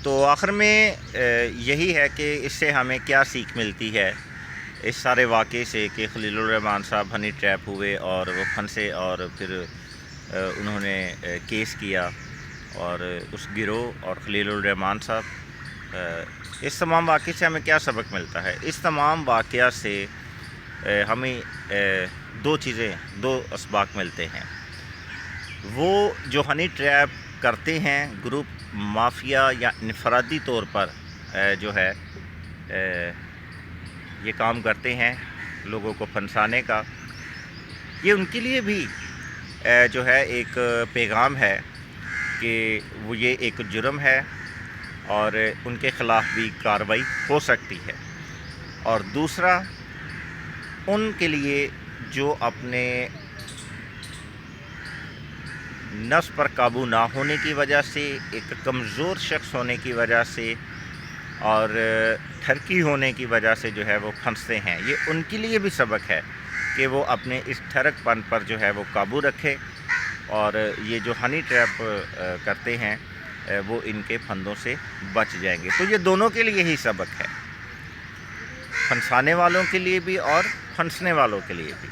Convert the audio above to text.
تو آخر میں یہی ہے کہ اس سے ہمیں کیا سیکھ ملتی ہے اس سارے واقعے سے کہ خلیل الرحمان صاحب ہنی ٹریپ ہوئے اور وہ پھنسے اور پھر انہوں نے کیس کیا اور اس گروہ اور خلیل الرحمان صاحب، اس تمام واقعے سے ہمیں کیا سبق ملتا ہے؟ اس تمام واقعہ سے ہمیں دو اسباق ملتے ہیں۔ وہ جو ہنی ٹریپ کرتے ہیں گروپ مافیا یا انفرادی طور پر جو ہے یہ کام کرتے ہیں لوگوں کو پھنسانے کا، یہ ان کے لیے بھی جو ہے ایک پیغام ہے کہ وہ یہ ایک جرم ہے اور ان کے خلاف بھی کارروائی ہو سکتی ہے۔ اور دوسرا، ان کے لیے جو اپنے نفس پر قابو نہ ہونے کی وجہ سے، ایک کمزور شخص ہونے کی وجہ سے اور ٹھرکی ہونے کی وجہ سے جو ہے وہ پھنستے ہیں، یہ ان کے لیے بھی سبق ہے کہ وہ اپنے اس ٹھرک پن پر جو ہے وہ قابو رکھے اور یہ جو ہنی ٹریپ کرتے ہیں وہ ان کے پھندوں سے بچ جائیں گے۔ تو یہ دونوں کے لیے ہی سبق ہے، پھنسانے والوں کے لیے بھی اور پھنسنے والوں کے لیے بھی۔